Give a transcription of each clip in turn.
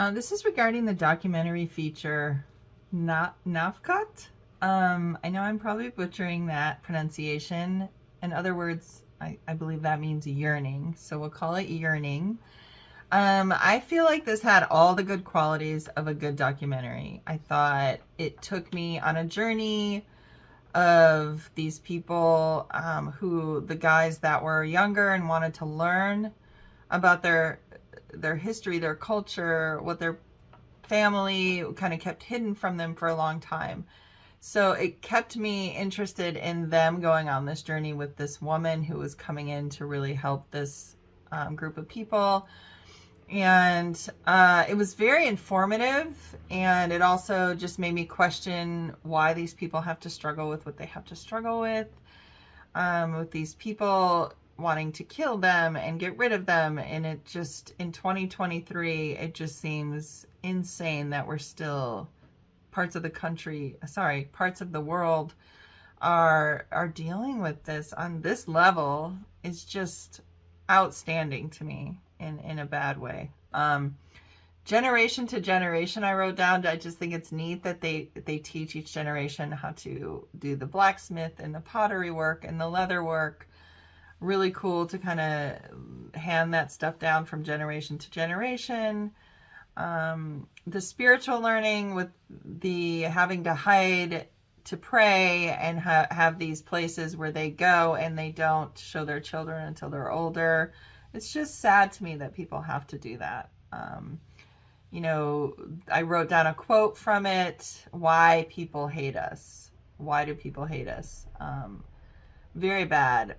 This is regarding the documentary feature NAFKOT. I know I'm probably butchering that pronunciation. In other words, I believe that means yearning, so we'll call it yearning. I feel like this had all the good qualities of a good documentary. I thought it took me on a journey of these people, the guys that were younger and wanted to learn about their history, their culture, what their family kind of kept hidden from them for a long time. So it kept me interested in them going on this journey with this woman who was coming in to really help this group of people. And it was very informative, and it also just made me question why these people have to struggle with what they have to struggle with these people wanting to kill them and get rid of them. And it just, in 2023, it just seems insane that we're still parts of the world are dealing with this on this level. Is just outstanding to me in a bad way. Generation to generation, I wrote down, I just think it's neat that they teach each generation how to do the blacksmith and the pottery work and the leather work. Really cool to kind of hand that stuff down from generation to generation. The spiritual learning with the having to hide to pray and have these places where they go and they don't show their children until they're older. It's just sad to me that people have to do that. I wrote down a quote from it. Why people hate us. Why do people hate us? Very bad.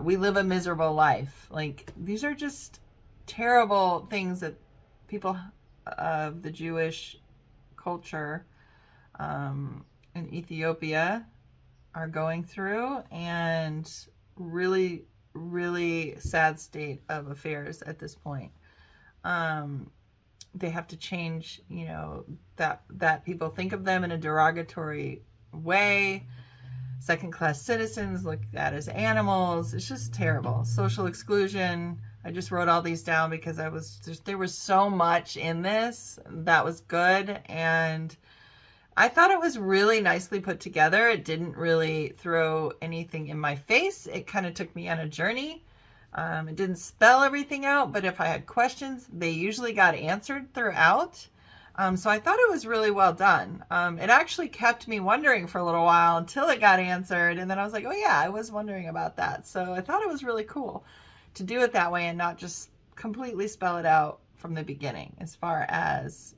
We live a miserable life. Like, these are just terrible things that people of the Jewish culture in Ethiopia are going through, and really, really sad state of affairs at this point. They have to change, that people think of them in a derogatory way. Second-class citizens looked at as animals. It's just terrible. Social exclusion. I just wrote all these down because there was so much in this that was good, and I thought it was really nicely put together. It didn't really throw anything in my face. It kind of took me on a journey. It didn't spell everything out, but if I had questions, they usually got answered throughout. So I thought it was really well done. It actually kept me wondering for a little while until it got answered. And then I was like, oh yeah, I was wondering about that. So I thought it was really cool to do it that way and not just completely spell it out from the beginning, as far as,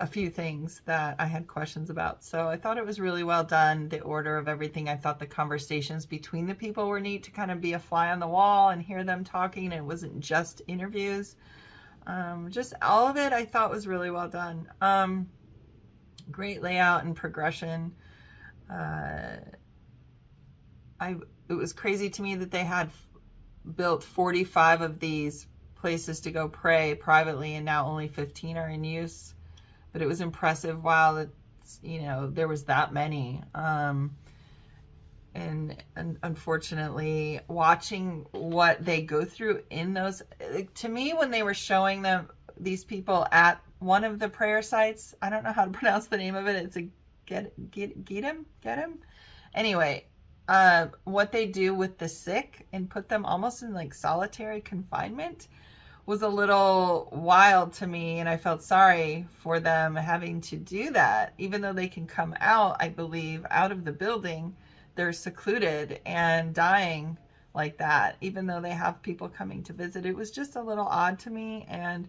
a few things that I had questions about. So I thought it was really well done. The order of everything. I thought the conversations between the people were neat to kind of be a fly on the wall and hear them talking. It wasn't just interviews. Just all of it I thought was really well done. Great layout and progression. It was crazy to me that they had built 45 of these places to go pray privately, and now only 15 are in use. But it was impressive while it's, there was that many. And unfortunately, watching what they go through in those, to me, when they were showing them, these people at one of the prayer sites, I don't know how to pronounce the name of it. It's a get him. Anyway, what they do with the sick and put them almost in like solitary confinement was a little wild to me, and I felt sorry for them having to do that. Even though they can come out, I believe, out of the building, they're secluded and dying like that, even though they have people coming to visit. It was just a little odd to me, and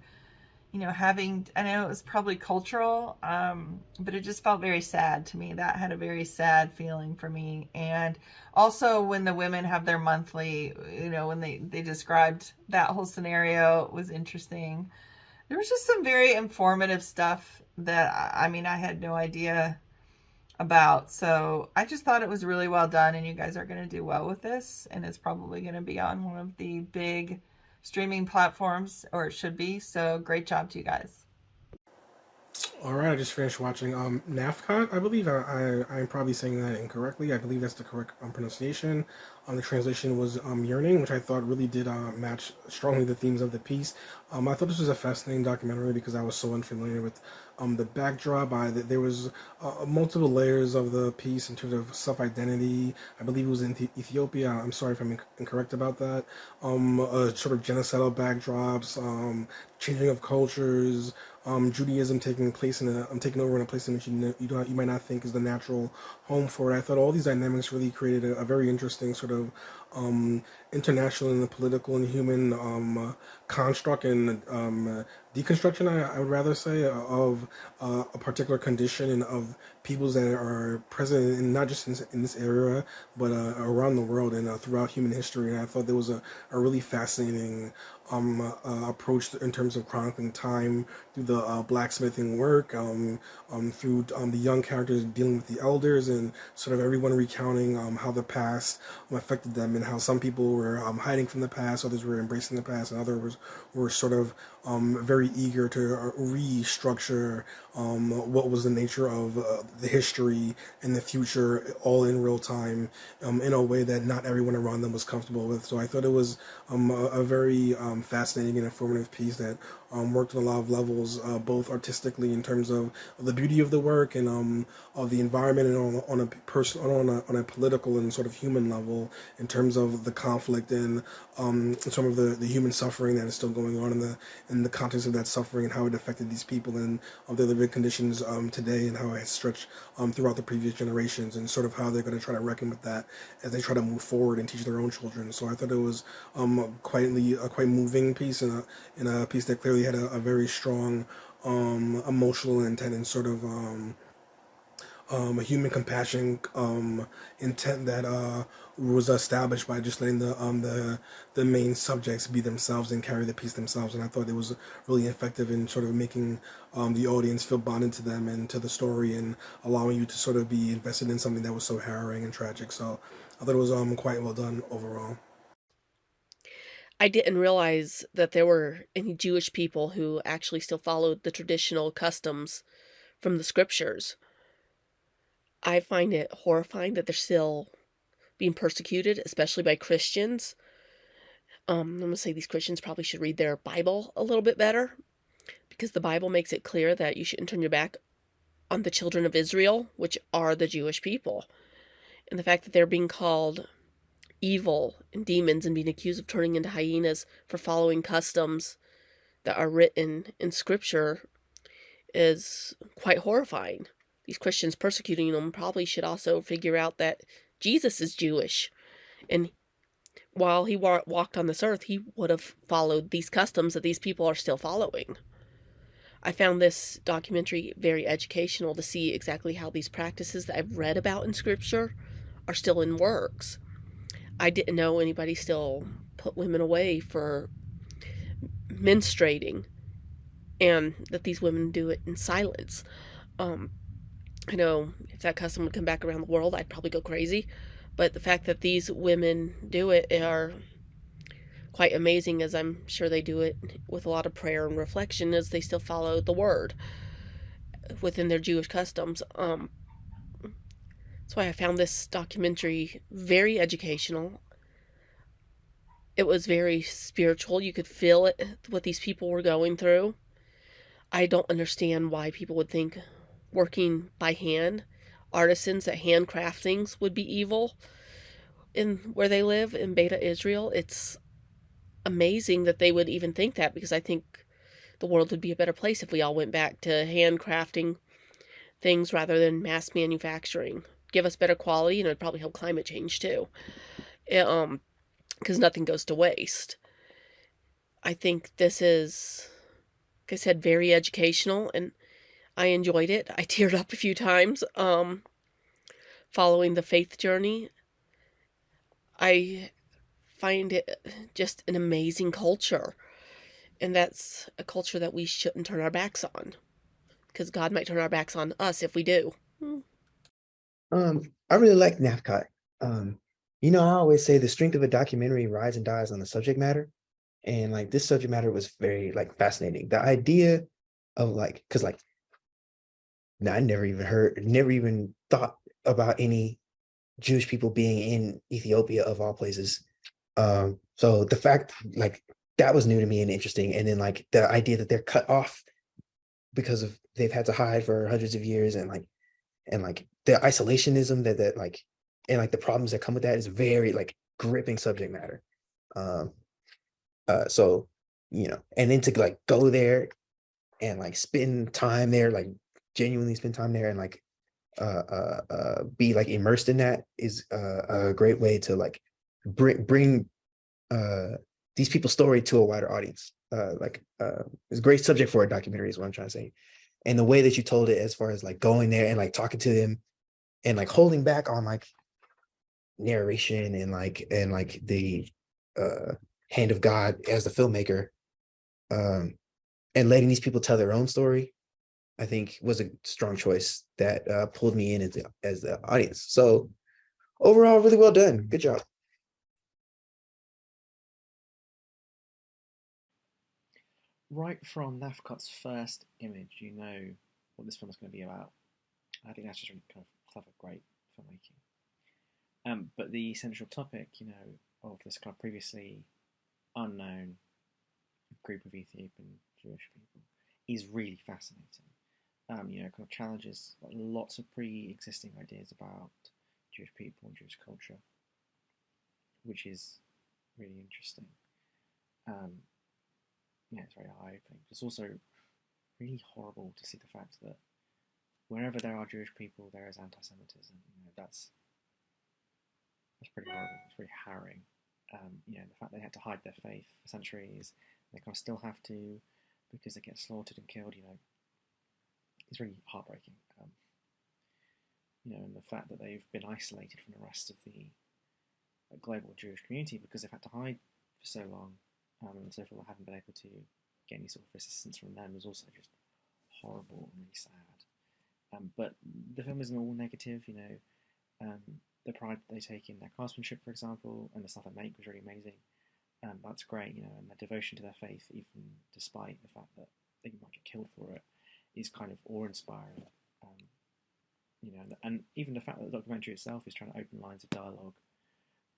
I know it was probably cultural, but it just felt very sad to me. That had a very sad feeling for me. And also when the women have their monthly, when they described that whole scenario, it was interesting. There was just some very informative stuff that, I had no idea about. So I just thought it was really well done, and you guys are going to do well with this. And it's probably going to be on one of the big streaming platforms, or it should be. So great job to you guys. All right, I just finished watching NAFKOT. I believe I'm probably saying that incorrectly. I believe that's the correct pronunciation. The translation was "Yearning," which I thought really did match strongly the themes of the piece. I thought this was a fascinating documentary because I was so unfamiliar with the backdrop. There was multiple layers of the piece in terms of self-identity. I believe it was in Ethiopia. I'm sorry if I'm incorrect about that. Sort of genocidal backdrops, changing of cultures, Judaism taking place in taking over in a place in which you might not think is the natural home for it. I thought all these dynamics really created a very interesting sort of international and political and human construct and deconstruction. I would rather say of a particular condition and of peoples that are present in not just in this area but around the world and throughout human history. And I thought there was a really fascinating approach in terms of chronicling time through the blacksmithing work, through the young characters dealing with the elders, and sort of everyone recounting how the past affected them, and how some people were hiding from the past, others were embracing the past, and others were sort of very eager to restructure what was the nature of the history and the future all in real time in a way that not everyone around them was comfortable with. So I thought it was a very fascinating and informative piece that worked on a lot of levels, both artistically in terms of the beauty of the work and of the environment, and on a on a political and sort of human level in terms of the conflict and some of the human suffering that is still going on in the context of that suffering and how it affected these people and of their living conditions today, and how it has stretched throughout the previous generations, and sort of how they're going to try to reckon with that as they try to move forward and teach their own children. So I thought it was a quite moving piece, and a piece that clearly had a very strong emotional intent and sort of a human compassion intent that was established by just letting the main subjects be themselves and carry the piece themselves. And I thought it was really effective in sort of making the audience feel bonded to them and to the story, and allowing you to sort of be invested in something that was so harrowing and tragic. So I thought it was quite well done overall. I didn't realize that there were any Jewish people who actually still followed the traditional customs from the scriptures. I find it horrifying that they're still being persecuted, especially by Christians. I'm gonna say these Christians probably should read their Bible a little bit better, because the Bible makes it clear that you shouldn't turn your back on the children of Israel, which are the Jewish people. And the fact that they're being called evil and demons and being accused of turning into hyenas for following customs that are written in scripture is quite horrifying. These Christians persecuting them probably should also figure out that Jesus is Jewish. And while he walked on this earth, he would have followed these customs that these people are still following. I found this documentary very educational to see exactly how these practices that I've read about in scripture are still in works. I didn't know anybody still put women away for menstruating, and that these women do it in silence. Um, I know if that custom would come back around the world, I'd probably go crazy. But the fact that these women do it are quite amazing, as I'm sure they do it with a lot of prayer and reflection, as they still follow the word within their Jewish customs. That's why I found this documentary very educational. It was very spiritual. You could feel it, what these people were going through. I don't understand why people would think working by hand, artisans that handcraft things, would be evil in where they live in Beta Israel. It's amazing that they would even think that, because I think the world would be a better place if we all went back to handcrafting things rather than mass manufacturing. Give us better quality, and it'd probably help climate change too. Because nothing goes to waste. I think this is, like I said, very educational, and I enjoyed it. I teared up a few times following the faith journey. I find it just an amazing culture, and that's a culture that we shouldn't turn our backs on, because God might turn our backs on us if we do. I really like NAFKOT. I always say the strength of a documentary rides and dies on the subject matter. And like this subject matter was very like fascinating. The idea of like, because like No, I never even thought about any Jewish people being in Ethiopia of all places. So the fact like that was new to me and interesting. And then like the idea that they're cut off because of they've had to hide for hundreds of years and like the isolationism that like and like the problems that come with that is very like gripping subject matter. Um so and then to like go there and like spend time there, like genuinely spend time there and like be like immersed in that is a great way to like bring uh these people's story to a wider audience. It's a great subject for a documentary is what I'm trying to say. And the way that you told it as far as like going there and like talking to them and like holding back on like narration and like the uh hand of God as the filmmaker, um and letting these people tell their own story, I think was a strong choice that pulled me in as the audience. So overall, really well done. Good job. Right from NAFKOT's first image, you know what this film is going to be about. I think that's just really kind of clever, great filmmaking. But the central topic, of this kind of previously unknown group of Ethiopian Jewish people is really fascinating. Kind of challenges lots of pre-existing ideas about Jewish people and Jewish culture, which is really interesting. It's very eye-opening. It's also really horrible to see the fact that wherever there are Jewish people, there is anti-Semitism. That's pretty horrible. It's pretty harrowing. The fact they had to hide their faith for centuries, they kind of still have to because they get slaughtered and killed. It's really heartbreaking. And the fact that they've been isolated from the rest of the global Jewish community because they've had to hide for so long, and so people haven't been able to get any sort of assistance from them is also just horrible and really sad. But the film isn't all negative. The pride they take in their craftsmanship, for example, and the stuff they make was really amazing. That's great, and their devotion to their faith, even despite the fact that they might get killed for it, is kind of awe-inspiring. And even the fact that the documentary itself is trying to open lines of dialogue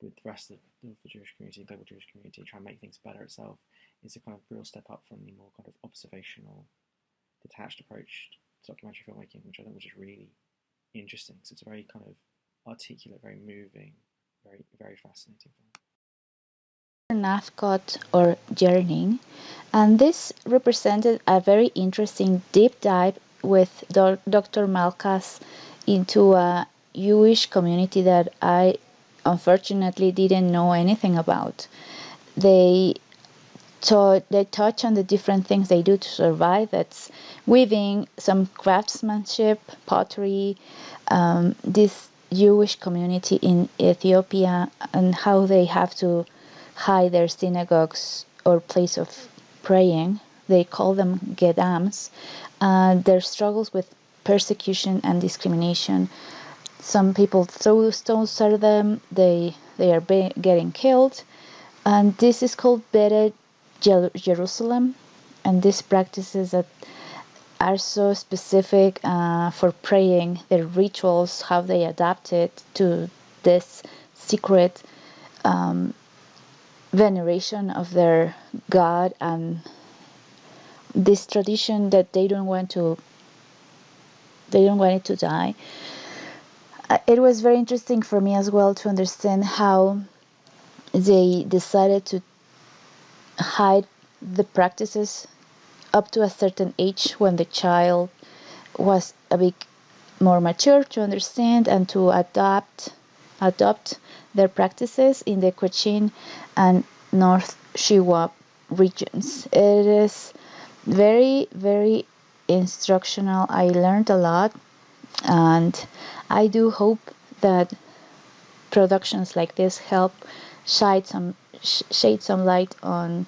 with the rest of the Jewish community, global Jewish community, trying to make things better itself, is a kind of real step up from the more kind of observational, detached approach to documentary filmmaking, which I think was just really interesting. So it's a very kind of articulate, very moving, very, very fascinating film. NAFKOT or Yearning, and this represented a very interesting deep dive with Dr. Malka's into a Jewish community that I unfortunately didn't know anything about. They touch on the different things they do to survive. That's weaving, some craftsmanship, pottery, this Jewish community in Ethiopia, and how they have to hide their synagogues or place of praying. They call them gedams. Their struggles with persecution and discrimination. Some people throw stones at them. They are getting killed. And this is called Bere Jerusalem. And these practices that are so specific for praying, their rituals, how they adapt it to this secret veneration of their God, and this tradition that they don't want it to die. It was very interesting for me as well to understand how they decided to hide the practices up to a certain age when the child was a bit more mature to understand and to adopt their practices in the Cochin and North Shiwa regions. It is very, very instructional. I learned a lot, and I do hope that productions like this help shade some light on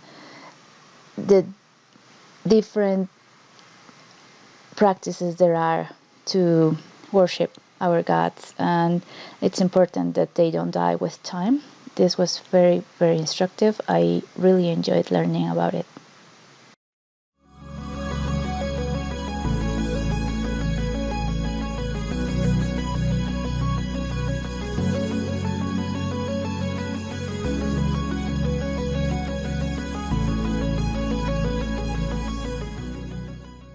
the different practices there are to worship our gods, and it's important that they don't die with time. This was very, very instructive. I really enjoyed learning about it.